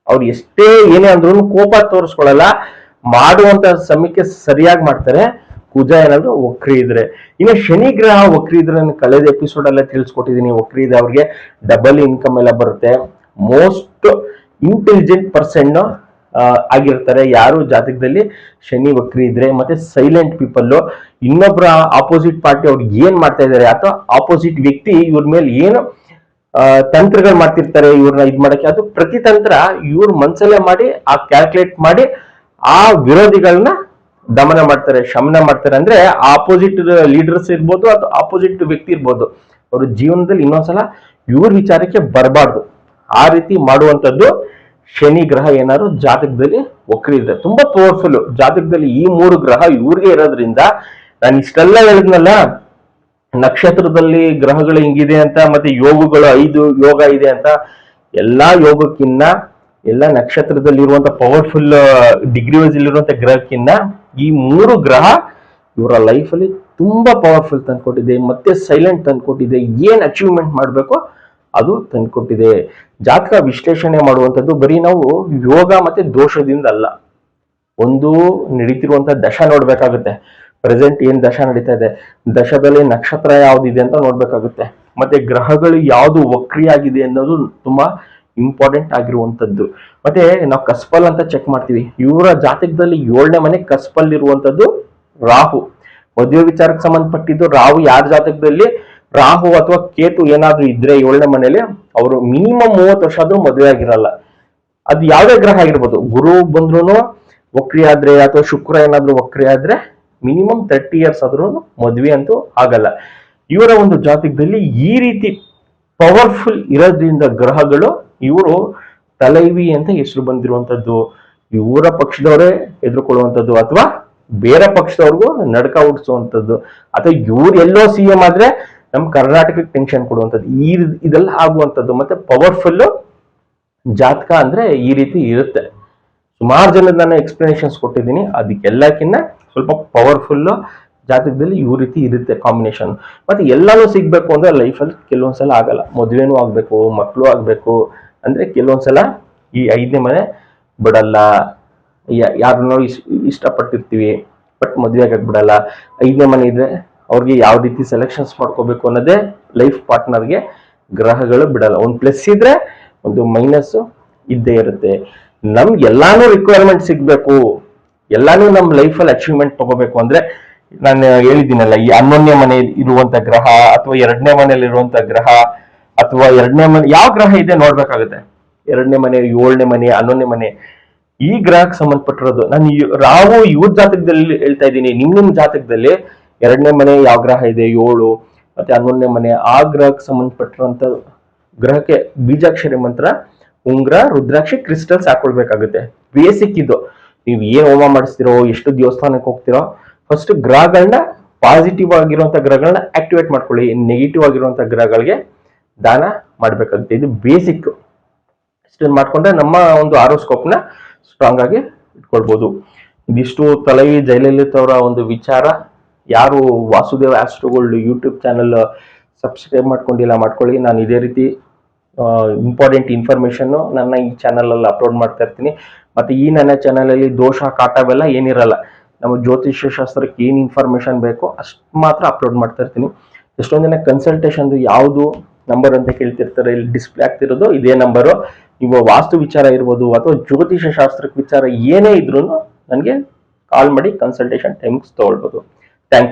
ಅವ್ರು ಎಷ್ಟೇ ಏನೇ ಅಂದ್ರೂ ಕೋಪ ತೋರಿಸ್ಕೊಳಲ್ಲ, ಮಾಡುವಂತ ಸಮಯಕ್ಕೆ ಸರಿಯಾಗಿ ಮಾಡ್ತಾರೆ ಕುಜ ಏನಾದ್ರು ವಕ್ರಿ ಇದ್ರೆ. ಇನ್ನು ಶನಿ ಗ್ರಹ ವಕ್ರಿ ಇದ್ರೆ ನಾನು ಕಳೆದ ಎಪಿಸೋಡ್ ಅಲ್ಲೇ ತಿಳಿಸ್ಕೊಟ್ಟಿದ್ದೀನಿ, ವಕ್ರಿ ಇದೆ ಅವ್ರಿಗೆ ಡಬಲ್ ಇನ್ಕಮ್ ಎಲ್ಲ ಬರುತ್ತೆ, ಮೋಸ್ಟ್ ಇಂಟೆಲಿಜೆಂಟ್ ಪರ್ಸನ್ ಆಗಿರ್ತಾರೆ ಯಾರು ಜಾತಕದಲ್ಲಿ ಶನಿ ವಕ್ರಿ ಇದ್ರೆ. ಮತ್ತೆ ಸೈಲೆಂಟ್ ಪೀಪಲ್, ಇನ್ನೊಬ್ಬರ ಆಪೋಸಿಟ್ ಪಾರ್ಟಿ ಅವ್ರಿಗೆ ಏನ್ ಮಾಡ್ತಾ ಇದಾರೆ ಅಥವಾ ಆಪೋಸಿಟ್ ವ್ಯಕ್ತಿ ಇವ್ರ ಮೇಲೆ ಏನು ತಂತ್ರಗಳು ಮಾಡ್ತಿರ್ತಾರೆ ಇವ್ರನ್ನ ಇದ್ ಮಾಡಕ್ಕೆ, ಅದು ಪ್ರತಿ ತಂತ್ರ ಇವ್ರ ಮನ್ಸಲ್ಲೇ ಮಾಡಿ ಆ ಕ್ಯಾಲ್ಕುಲೇಟ್ ಮಾಡಿ ಆ ವಿರೋಧಿಗಳನ್ನ ದಮನ ಮಾಡ್ತಾರೆ, ಶಮನ ಮಾಡ್ತಾರೆ. ಅಂದ್ರೆ ಆಪೋಸಿಟ್ ಲೀಡರ್ಸ್ ಇರ್ಬೋದು ಅಥವಾ ಆಪೋಸಿಟ್ ವ್ಯಕ್ತಿ ಇರ್ಬೋದು, ಅವ್ರ ಜೀವನದಲ್ಲಿ ಇನ್ನೊಂದ್ಸಲ ಇವ್ರ ವಿಚಾರಕ್ಕೆ ಬರಬಾರ್ದು, ಆ ರೀತಿ ಮಾಡುವಂತದ್ದು ಶನಿ ಗ್ರಹ ಏನಾದ್ರು ಜಾತಕದಲ್ಲಿ ವಕ್ರಿ ಇದ್ರೆ ತುಂಬಾ ಪವರ್ಫುಲ್. ಜಾತಕದಲ್ಲಿ ಈ ಮೂರು ಗ್ರಹ ಇವ್ರಿಗೆ ಇರೋದ್ರಿಂದ ನಾನು ಇಷ್ಟೆಲ್ಲ ಹೇಳಿದ್ನಲ್ಲ, ನಕ್ಷತ್ರದಲ್ಲಿ ಗ್ರಹಗಳು ಹಿಂಗಿದೆ ಅಂತ, ಮತ್ತೆ ಯೋಗಗಳು 5 ಯೋಗ ಇದೆ ಅಂತ, ಎಲ್ಲಾ ಯೋಗಕ್ಕಿನ್ನ ಎಲ್ಲ ನಕ್ಷತ್ರದಲ್ಲಿರುವಂತ ಪವರ್ಫುಲ್ ಡಿಗ್ರಿ ವೈಸ್ ಇರುವಂತ ಗ್ರಹಕ್ಕಿನ್ನ ಈ ಮೂರು ಗ್ರಹ ಇವರ ಲೈಫ್ ಅಲ್ಲಿ ತುಂಬಾ ಪವರ್ಫುಲ್ ತಂದ್ಕೊಟ್ಟಿದೆ, ಮತ್ತೆ ಸೈಲೆಂಟ್ ತಂದ್ಕೊಟ್ಟಿದೆ, ಏನ್ ಅಚೀವ್ಮೆಂಟ್ ಮಾಡ್ಬೇಕೋ ಅದು ತಂದ್ಕೊಟ್ಟಿದೆ. ಜಾತಕ ವಿಶ್ಲೇಷಣೆ ಮಾಡುವಂಥದ್ದು ಬರೀ ನಾವು ಯೋಗ ಮತ್ತೆ ದೋಷದಿಂದ ಅಲ್ಲ, ಒಂದು ನಡೀತಿರುವಂತ ದಶ ನೋಡ್ಬೇಕಾಗುತ್ತೆ, ಪ್ರೆಸೆಂಟ್ ಏನ್ ದಶ ನಡೀತಾ ಇದೆ, ದಶದಲ್ಲಿ ನಕ್ಷತ್ರ ಯಾವ್ದಿದೆ ಅಂತ ನೋಡ್ಬೇಕಾಗುತ್ತೆ, ಮತ್ತೆ ಗ್ರಹಗಳು ಯಾವ್ದು ವಕ್ರಿಯಾಗಿದೆ ಅನ್ನೋದು ತುಂಬಾ ಇಂಪಾರ್ಟೆಂಟ್ ಆಗಿರುವಂತದ್ದು. ಮತ್ತೆ ನಾವು ಕಸ್ಪಲ್ ಅಂತ ಚೆಕ್ ಮಾಡ್ತೀವಿ, ಇವರ ಜಾತಕದಲ್ಲಿ 7ನೇ ಮನೆ ಕಸ್ಪಲ್ ಇರುವಂತದ್ದು ರಾಹು. ಮದುವೆ ವಿಚಾರಕ್ಕೆ ಸಂಬಂಧಪಟ್ಟಿದ್ದು ರಾಹು ಯಾರ ಜಾತಕದಲ್ಲಿ ರಾಹು ಅಥವಾ ಕೇತು ಏನಾದ್ರೂ ಇದ್ರೆ 7ನೇ ಮನೆಯಲ್ಲಿ, ಅವರು ಮಿನಿಮಮ್ 30 ವರ್ಷ ಆದ್ರೂ ಮದುವೆ ಆಗಿರಲ್ಲ. ಅದು ಯಾವುದೇ ಗ್ರಹ ಆಗಿರ್ಬೋದು, ಗುರು ಬಂದ್ರು ವಕ್ರಿ ಆದ್ರೆ ಅಥವಾ ಶುಕ್ರ ಏನಾದ್ರೂ ವಕ್ರಿ ಆದ್ರೆ ಮಿನಿಮಮ್ 30 ಇಯರ್ಸ್ ಆದ್ರೂ ಮದುವೆ ಅಂತೂ ಆಗಲ್ಲ. ಇವರ ಒಂದು ಜಾತಕದಲ್ಲಿ ಈ ರೀತಿ ಪವರ್ಫುಲ್ ಇರೋದ್ರಿಂದ ಗ್ರಹಗಳು, ಇವರು ತಲೈವಿ ಅಂತ ಹೆಸರು ಬಂದಿರುವಂತದ್ದು, ಇವರ ಪಕ್ಷದವರೇ ಎದುರುಕೊಳ್ಳುವಂಥದ್ದು ಅಥವಾ ಬೇರೆ ಪಕ್ಷದವ್ರಿಗೂ ನಡ್ಕ ಹುಟ್ಟಿಸುವಂಥದ್ದು, ಅಥವಾ ಇವ್ರು ಎಲ್ಲೋ CM ಆದ್ರೆ ನಮ್ ಕರ್ನಾಟಕಕ್ಕೆ ಟೆನ್ಷನ್ ಕೊಡುವಂಥದ್ದು, ಇದೆಲ್ಲ ಆಗುವಂಥದ್ದು. ಮತ್ತೆ ಪವರ್ಫುಲ್ ಜಾತಕ ಅಂದ್ರೆ ಈ ರೀತಿ ಇರುತ್ತೆ. ಸುಮಾರು ಜನದ ನಾನು ಎಕ್ಸ್ಪ್ಲನೇಷನ್ಸ್ ಕೊಟ್ಟಿದ್ದೀನಿ, ಅದಕ್ಕೆಲ್ಲಕ್ಕಿಂತ ಸ್ವಲ್ಪ ಪವರ್ಫುಲ್ ಜಾತಕದಲ್ಲಿ ಈ ರೀತಿ ಇರುತ್ತೆ ಕಾಂಬಿನೇಷನ್. ಮತ್ತೆ ಎಲ್ಲಾನು ಸಿಗ್ಬೇಕು ಅಂದ್ರೆ ಲೈಫಲ್ಲಿ ಕೆಲವೊಂದ್ಸಲ ಆಗಲ್ಲ, ಮದುವೆನೂ ಆಗ್ಬೇಕು, ಮಕ್ಕಳು ಆಗ್ಬೇಕು ಅಂದ್ರೆ ಕೆಲವೊಂದ್ಸಲ ಈ 5ನೇ ಮನೆ ಬಿಡಲ್ಲ. ಯಾರನ್ನೋ ಇಷ್ಟಪಟ್ಟಿರ್ತೀವಿ ಬಟ್ ಮದುವೆ ಆಗಕ್ ಬಿಡಲ್ಲ. 5ನೇ ಮನೆ ಇದ್ರೆ ಅವ್ರಿಗೆ ಯಾವ ರೀತಿ ಸೆಲೆಕ್ಷನ್ಸ್ ಮಾಡ್ಕೋಬೇಕು ಅನ್ನೋದೇ ಲೈಫ್ ಪಾರ್ಟ್ನರ್ಗೆ ಗ್ರಹಗಳು ಬಿಡಲ್ಲ. ಒಂದು ಪ್ಲಸ್ ಇದ್ರೆ ಒಂದು ಮೈನಸ್ ಇದ್ದೇ ಇರುತ್ತೆ. ನಮ್ಗೆ ಎಲ್ಲಾನು ರಿಕ್ವೈರ್ಮೆಂಟ್ ಸಿಗ್ಬೇಕು, ಎಲ್ಲಾನು ನಮ್ ಲೈಫಲ್ಲಿ ಅಚೀವ್ಮೆಂಟ್ ತಗೋಬೇಕು ಅಂದ್ರೆ ನಾನು ಹೇಳಿದ್ದೀನಲ್ಲ, ಈ 11ನೇ ಮನೆ ಇರುವಂತ ಗ್ರಹ ಅಥವಾ 2ನೇ ಮನೆಯಲ್ಲಿ ಇರುವಂತ ಗ್ರಹ ಅಥವಾ 2ನೇ ಮನೆ ಯಾವ ಗ್ರಹ ಇದೆ ನೋಡ್ಬೇಕಾಗುತ್ತೆ. 2ನೇ ಮನೆ, 7ನೇ ಮನೆ, 11ನೇ ಮನೆ ಈ ಗ್ರಹಕ್ಕೆ ಸಂಬಂಧಪಟ್ಟಿರೋದು. ನಾನು ರಾಹು ಇವ್ರ ಜಾತಕದಲ್ಲಿ ಹೇಳ್ತಾ ಇದ್ದೀನಿ, ನಿಮ್ ಜಾತಕದಲ್ಲಿ 2ನೇ ಮನೆ ಯಾವ ಗ್ರಹ ಇದೆ 7 ಮತ್ತೆ 11ನೇ ಮನೆ ಆ ಗ್ರಹಕ್ಕೆ ಸಂಬಂಧಪಟ್ಟಿರುವಂತ ಗ್ರಹಕ್ಕೆ ಬೀಜಾಕ್ಷರಿ ಮಂತ್ರ, ಉಂಗ್ರ, ರುದ್ರಾಕ್ಷಿ, ಕ್ರಿಸ್ಟಲ್ಸ್ ಹಾಕೊಳ್ಬೇಕಾಗುತ್ತೆ. ಬೇಸಿಕ್ ಇದು. ನೀವು ಏನ್ ಹೋಮ ಮಾಡಿಸ್ತಿರೋ, ಎಷ್ಟು ದೇವಸ್ಥಾನಕ್ಕೆ ಹೋಗ್ತಿರೋ, ಫಸ್ಟ್ ಗ್ರಹಗಳನ್ನ ಪಾಸಿಟಿವ್ ಆಗಿರುವಂತ ಗ್ರಹಗಳನ್ನ ಆಕ್ಟಿವೇಟ್ ಮಾಡ್ಕೊಳ್ಳಿ, ನೆಗೆಟಿವ್ ಆಗಿರುವಂತ ಗ್ರಹಗಳಿಗೆ ದಾನ ಮಾಡ್ಬೇಕಾಗುತ್ತೆ. ಇದು ಬೇಸಿಕ್. ಇಷ್ಟನ್ನು ಮಾಡ್ಕೊಂಡ್ರೆ ನಮ್ಮ ಒಂದು ಆರೋಸ್ಕೋಪ್ನ ಸ್ಟ್ರಾಂಗ್ ಆಗಿ ಇಟ್ಕೊಳ್ಬಹುದು. ಇದಿಷ್ಟು ತಲೈ ಜಯಲಲಿತಾ ಅವರ ಒಂದು ವಿಚಾರ. ಯಾರು ವಾಸುದೇವ್ ಆಸ್ಟ್ರೋಗೋಲ್ಡ್ ಯೂಟ್ಯೂಬ್ ಚಾನಲ್ ಸಬ್ಸ್ಕ್ರೈಬ್ ಮಾಡ್ಕೊಂಡಿಲ್ಲ ಮಾಡ್ಕೊಳ್ಳಿ. ನಾನು ಇದೇ ರೀತಿ ಇಂಪಾರ್ಟೆಂಟ್ ಇನ್ಫಾರ್ಮೇಶನ್ ನನ್ನ ಈ ಚಾನಲ್ ಅಲ್ಲಿ ಅಪ್ಲೋಡ್ ಮಾಡ್ತಾ ಇರ್ತೀನಿ. ಮತ್ತೆ ಈ ನನ್ನ ಚಾನಲ್ ಅಲ್ಲಿ ದೋಷ ಕಾಟವೆಲ್ಲ ಏನಿರಲ್ಲ, ನಮ್ಮ ಜ್ಯೋತಿಷ್ಯ ಶಾಸ್ತ್ರಕ್ಕೆ ಏನ್ ಇನ್ಫಾರ್ಮೇಶನ್ ಬೇಕೋ ಅಷ್ಟು ಮಾತ್ರ ಅಪ್ಲೋಡ್ ಮಾಡ್ತಾ ಇರ್ತೀನಿ. ಎಷ್ಟೊಂದು ಜನ ಕನ್ಸಲ್ಟೇಷನ್ ಯಾವುದು ನಂಬರ್ ಅಂತ ಕೇಳ್ತಿರ್ತಾರೆ, ಇಲ್ಲಿ ಡಿಸ್ಪ್ಲೇ ಆಗ್ತಿರೋದು ಇದೇ ನಂಬರು. ನೀವು ವಾಸ್ತು ವಿಚಾರ ಇರ್ಬೋದು ಅಥವಾ ಜ್ಯೋತಿಷ ಶಾಸ್ತ್ರಕ್ಕೆ ವಿಚಾರ ಏನೇ ಇದ್ರು ನನಗೆ ಕಾಲ್ ಮಾಡಿ ಕನ್ಸಲ್ಟೇಷನ್ ಟೈಮ್ಸ್ ತಗೊಳ್ಬೋದು. Thank you.